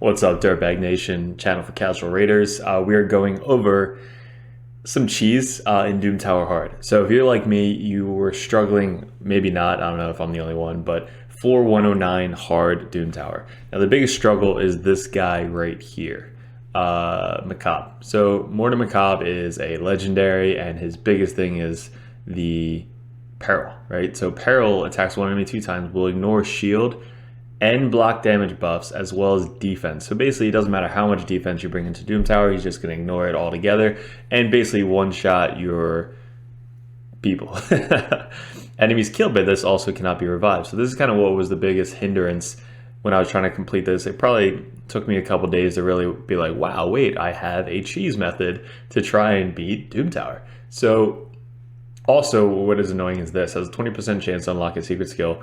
What's up, Dirtbag Nation, channel for casual raiders. We are going over some cheese in Doomtower Hard. So if you're like me, you were struggling, maybe not, I don't know if I'm the only one, but for 109 Hard Doomtower. Now the biggest struggle is this guy right here, Macabre. So Mortar Macabre is a legendary, and his biggest thing is the Peril, right? So Peril attacks one enemy 2 times, will ignore shield and block damage buffs as well as defense. So basically it doesn't matter how much defense you bring into Doomtower, he's just going to ignore it altogether and basically one-shot your people. Enemies killed by this also cannot be revived. So this is kind of what was the biggest hindrance when I was trying to complete this. It probably took me a couple days to really be like, wow, wait, I have a cheese method to try and beat Doomtower. So also what is annoying is this: has a 20% chance to unlock a secret skill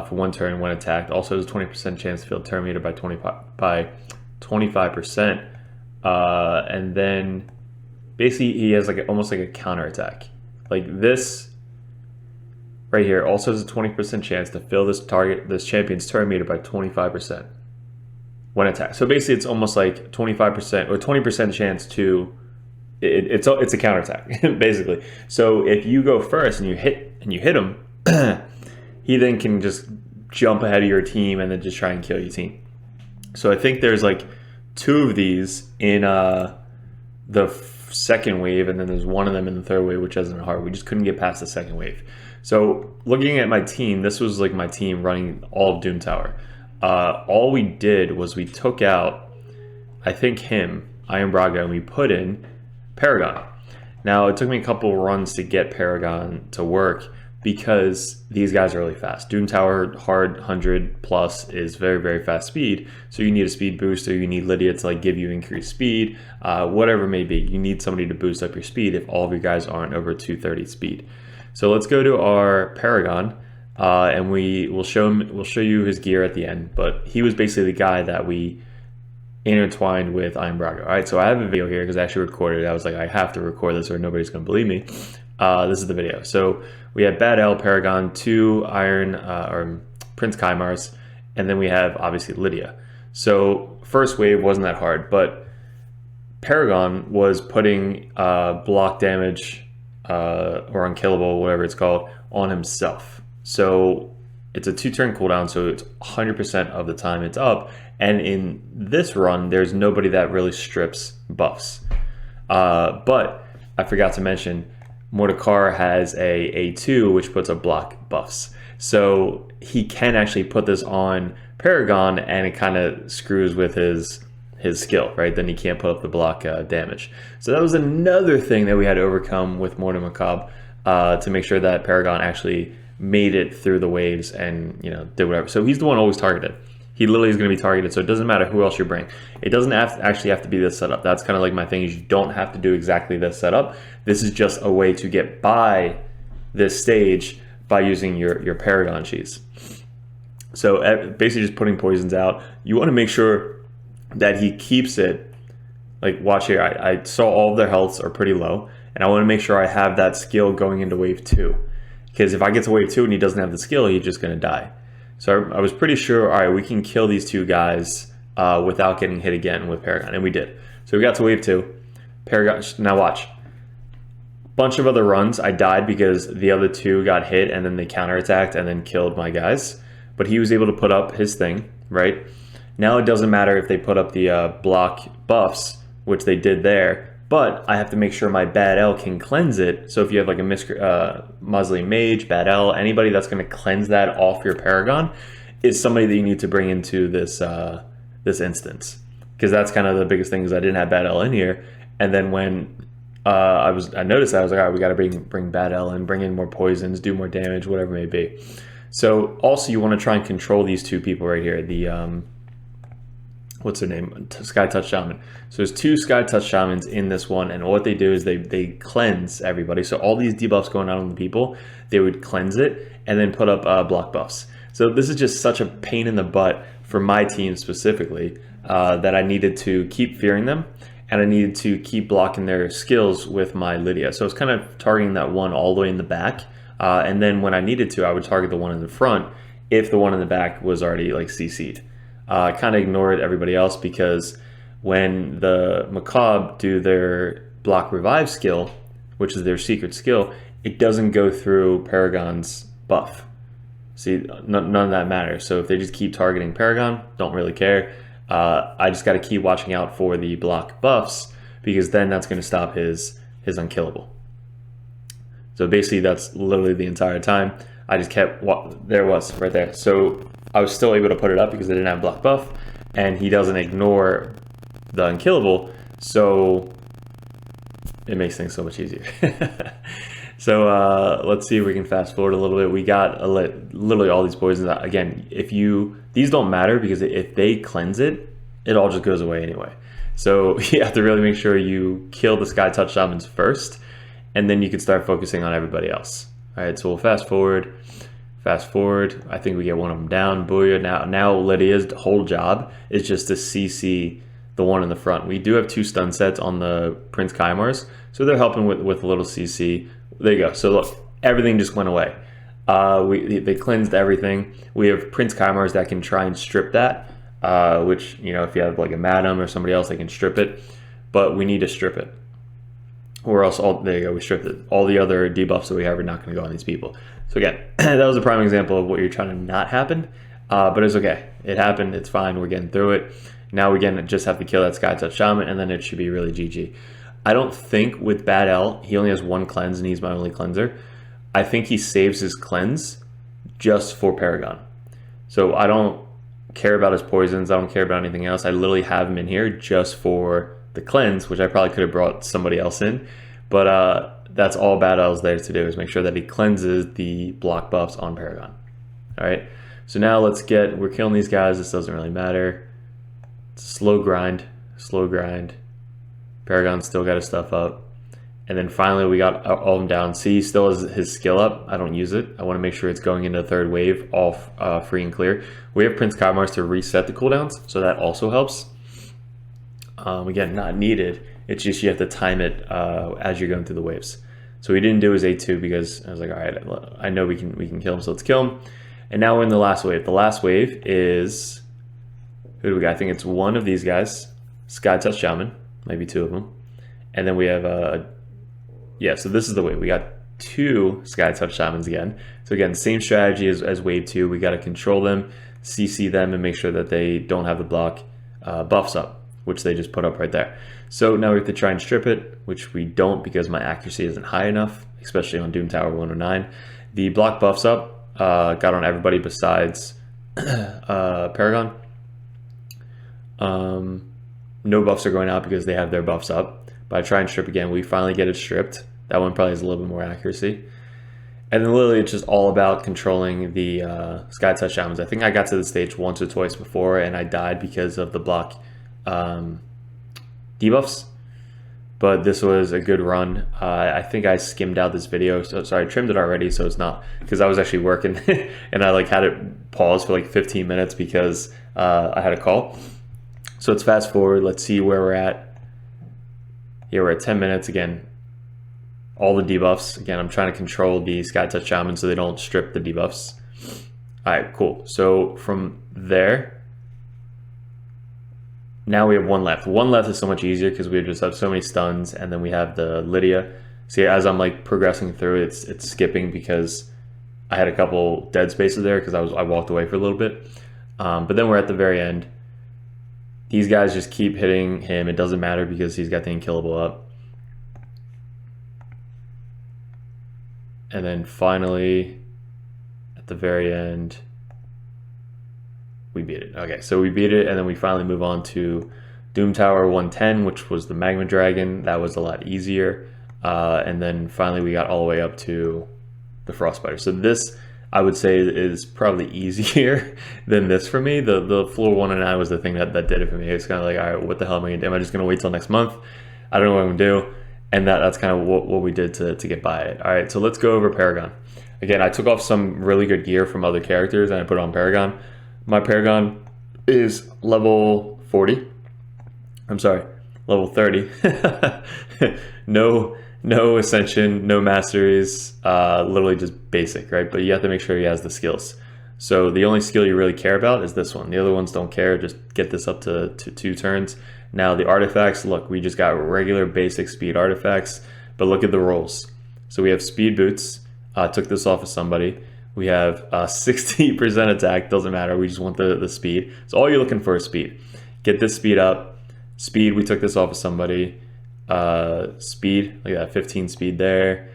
for 1 turn when attacked. Also has a 20% chance to fill turn meter by 25%. And then basically he has like almost like a counter attack. Like this right here also has a 20% chance to fill this champion's turn meter by 25% when attacked. So basically it's almost like 25% or 20% chance to it's a counter attack basically. So if you go first and you hit him, he then can just jump ahead of your team and then just try and kill your team. So I think there's like 2 of these in the second wave, and then there's 1 of them in the third wave, which isn't hard. We just couldn't get past the second wave. So looking at my team, this was like my team running all of Doomtower. All we did was we took out, I think him, Iron Braga, and we put in Paragon. Now it took me a couple runs to get Paragon to work, because these guys are really fast. Doomtower Hard 100 plus is very, very fast speed. So you need a speed booster. You need Lydia to like give you increased speed, whatever it may be. You need somebody to boost up your speed if all of your guys aren't over 230 speed. So let's go to our Paragon, and we'll show you his gear at the end. But he was basically the guy that we intertwined with Iron Braga. All right, so I have a video here because I actually recorded it. I was like, I have to record this or nobody's gonna believe me. This is the video. So we have Bad L, Paragon, 2 Iron or Prince Kymars, and then we have obviously Lydia. So first wave wasn't that hard, but Paragon was putting block damage or unkillable, whatever it's called, on himself. So it's a 2-turn cooldown, so it's 100% of the time it's up. And in this run, there's nobody that really strips buffs. But I forgot to mention, Mordekar has a 2 which puts up block buffs. So he can actually put this on Paragon and it kind of screws with his skill, right? Then he can't put up the block damage. So that was another thing that we had to overcome with Mortar Macabre to make sure that Paragon actually made it through the waves and, you know, did whatever. So he's the one always targeted. He literally is going to be targeted, so it doesn't matter who else you bring. It doesn't actually have to be this setup. That's kind of like my thing, is you don't have to do exactly this setup. This is just a way to get by this stage by using your Paragon cheese. So basically just putting poisons out. You want to make sure that he keeps it, like watch here, I saw all of their healths are pretty low, and I want to make sure I have that skill going into wave 2. Because if I get to wave 2 and he doesn't have the skill, he's just going to die. So I was pretty sure, all right, we can kill these 2 guys without getting hit again with Paragon, and we did. So we got to wave 2. Paragon, now watch. Bunch of other runs, I died because the other 2 got hit, and then they counterattacked and then killed my guys. But he was able to put up his thing, right? Now it doesn't matter if they put up the block buffs, which they did there, but I have to make sure my Bad L can cleanse it. So if you have like a Mausoleum Mage, Bad L, anybody that's going to cleanse that off your Paragon is somebody that you need to bring into this this instance. Because that's kind of the biggest thing, is I didn't have Bad L in here. And then when I noticed that, I was like, all right, we got to bring Bad L and bring in more poisons, do more damage, whatever it may be. So also you want to try and control these 2 people right here. The what's their name? Sky Touch Shaman. So there's 2 Sky Touch Shamans in this one, and what they do is they cleanse everybody. So all these debuffs going on the people, they would cleanse it and then put up block buffs. So this is just such a pain in the butt for my team specifically, that I needed to keep fearing them, and I needed to keep blocking their skills with my Lydia. So I was kind of targeting that one all the way in the back, and then when I needed to, I would target the one in the front if the one in the back was already like CC'd. kind of ignored everybody else because when the Macabre do their block revive skill, which is their secret skill, it doesn't go through Paragon's buff. See, none of that matters. So if they just keep targeting Paragon, don't really care. I just got to keep watching out for the block buffs because then that's going to stop his unkillable. So basically that's literally the entire time. I just kept, there it was right there. So I was still able to put it up because I didn't have block buff, and he doesn't ignore the unkillable, so it makes things so much easier. So let's see if we can fast forward a little bit. We got literally all these poisons. Again, these don't matter because if they cleanse it, it all just goes away anyway. So you have to really make sure you kill the Sky Touch Shamans first, and then you can start focusing on everybody else. All right, so we'll fast forward. I think we get one of them down. Booyah. Now Lydia's whole job is just to CC the one in the front. We do have 2 stun sets on the Prince Kymars, so they're helping with a little CC. There you go. So look, everything just went away. They cleansed everything. We have Prince Kymars that can try and strip that, which, you know, if you have like a Madam or somebody else, they can strip it, but we need to strip it. Or else, there you go, we stripped it. All the other debuffs that we have are not going to go on these people. So again, that was a prime example of what you're trying to not happen, but it's okay. It happened, it's fine, we're getting through it. Now we just have to kill that Sky Touch Shaman, and then it should be really GG. I don't think with Bad L, he only has 1 cleanse and he's my only cleanser. I think he saves his cleanse just for Paragon. So I don't care about his poisons, I don't care about anything else. I literally have him in here just for the cleanse, which I probably could have brought somebody else in, but that's all Bad L's there to do, is make sure that he cleanses the block buffs on Paragon. All right, so now we're killing these guys. This doesn't really matter. It's a slow grind. Paragon still got his stuff up, and then finally we got all of them down. See, he still has his skill up. I don't use it. I want to make sure it's going into the 3rd wave, all free and clear. We have Prince Kymars to reset the cooldowns, so that also helps. Again, not needed. It's just you have to time it as you're going through the waves. So we didn't do his A2 because I was like, all right, I know we can kill him, so let's kill him. And now we're in the last wave. The last wave is, who do we got? I think it's one of these guys, Sky Touch Shaman, maybe 2 of them. And then we have yeah, so this is the wave. We got 2 Sky Touch Shamans again. So again, same strategy as wave 2. We got to control them, CC them, and make sure that they don't have the block buffs up, which they just put up right there. So now we have to try and strip it, which we don't because my accuracy isn't high enough, especially on Doomtower 109. The block buffs up, got on everybody besides Paragon. No buffs are going out because they have their buffs up. But I try and strip again. We finally get it stripped. That one probably has a little bit more accuracy. And then literally it's just all about controlling the Sky Touch Shamans. I think I got to the stage once or twice before and I died because of the block debuffs, but this was a good run. I think I skimmed out this video, so sorry, I trimmed it already, so it's not, because I was actually working and I like had it pause for like 15 minutes because I had a call. So let's fast forward, let's see where we're at. Here we're at 10 minutes again. All the debuffs, again, I'm trying to control the Sky Touch Shaman so they don't strip the debuffs. All right, cool. So from there, now we have 1 left. 1 left is so much easier because we just have so many stuns, and then we have the Lydia. See, as I'm like progressing through, it's skipping because I had a couple dead spaces there because I walked away for a little bit. But then we're at the very end. These guys just keep hitting him. It doesn't matter because he's got the unkillable up. And then finally, at the very end, we beat it. Okay, so we beat it, and then we finally move on to Doomtower 110, which was the Magma Dragon. That was a lot easier. And then finally we got all the way up to the Frostbiter. So this, I would say, is probably easier than this for me. The floor 1 and 9 was the thing that did it for me. It's kind of like, all right, what the hell am I gonna do? Am I just gonna wait till next month? I don't know what I'm gonna do. And that's kind of what we did to get by it. All right, so let's go over Paragon. Again, I took off some really good gear from other characters and I put it on Paragon. My Paragon is level 40. I'm sorry, level 30. No ascension, no masteries, literally just basic, right? But you have to make sure he has the skills. So the only skill you really care about is this one. The other ones don't care. Just get this up to 2 turns. Now the artifacts, look, we just got regular basic speed artifacts, but look at the rolls. So we have speed boots. Took this off of somebody. We have 60% attack. Doesn't matter. We just want the speed. So all you're looking for is speed. Get this speed up. Speed, we took this off of somebody. Speed, look at that, 15 speed there.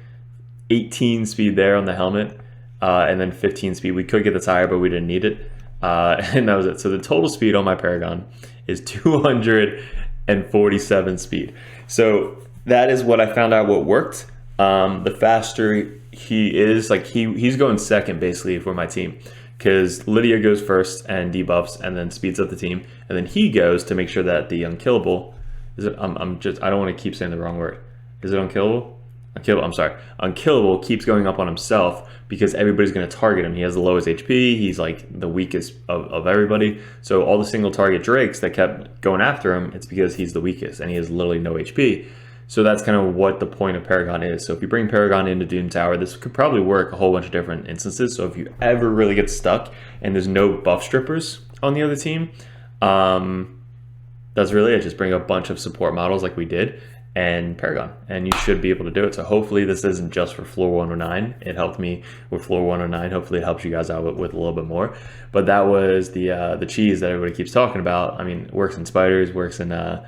18 speed there on the helmet. And then 15 speed. We could get this higher, but we didn't need it. And that was it. So the total speed on my Paragon is 247 speed. So that is what I found out what worked. The faster he is, like he's going second basically for my team, because Lydia goes first and debuffs and then speeds up the team, and then he goes to make sure that the unkillable is it. I don't want to keep saying the wrong word. Is it unkillable? Unkillable. I'm sorry. Unkillable keeps going up on himself because everybody's going to target him. He has the lowest HP. He's like the weakest of everybody. So all the single target Drakes that kept going after him, it's because he's the weakest and he has literally no HP. So that's kind of what the point of Paragon is. So if you bring Paragon into Doomtower, this could probably work a whole bunch of different instances. So if you ever really get stuck and there's no buff strippers on the other team, that's really it. Just bring a bunch of support models like we did and Paragon, and you should be able to do it. So hopefully this isn't just for floor 109. It helped me with floor 109. Hopefully it helps you guys out with a little bit more. But that was the cheese that everybody keeps talking about. I mean, it works in spiders, works in I'm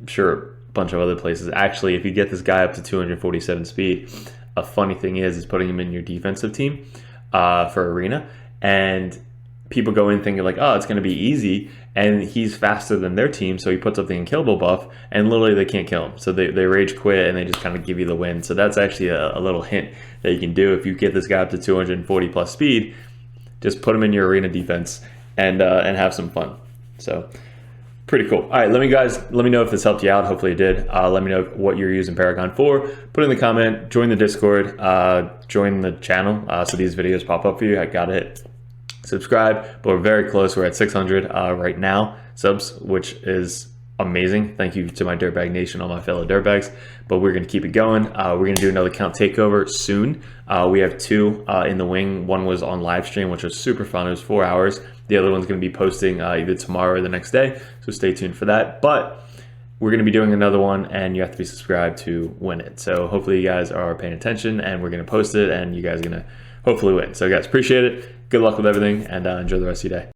sure bunch of other places. Actually, if you get this guy up to 247 speed, a funny thing is putting him in your defensive team for arena, and people go in thinking like, oh, it's going to be easy, and he's faster than their team, so he puts up the unkillable buff, and literally they can't kill him. So they rage quit, and they just kind of give you the win. So that's actually a little hint that you can do. If you get this guy up to 240 plus speed, just put him in your arena defense and have some fun. So pretty cool. All right, let me know if this helped you out. Hopefully it did. Let me know what you're using Paragon for. Put in the comment, join the Discord, join the channel so these videos pop up for you. I gotta hit subscribe, but we're very close. We're at 600 right now subs, which is amazing. Thank you to my Dirtbag Nation, all my fellow Dirtbags, but we're gonna keep it going. We're gonna do another count takeover soon. We have 2 in the wing. One was on live stream, which was super fun. It was 4 hours. The other one's going to be posting either tomorrow or the next day, so stay tuned for that. But we're going to be doing another one, and you have to be subscribed to win it. So hopefully you guys are paying attention, and we're going to post it, and you guys are going to hopefully win. So guys, appreciate it. Good luck with everything, and enjoy the rest of your day.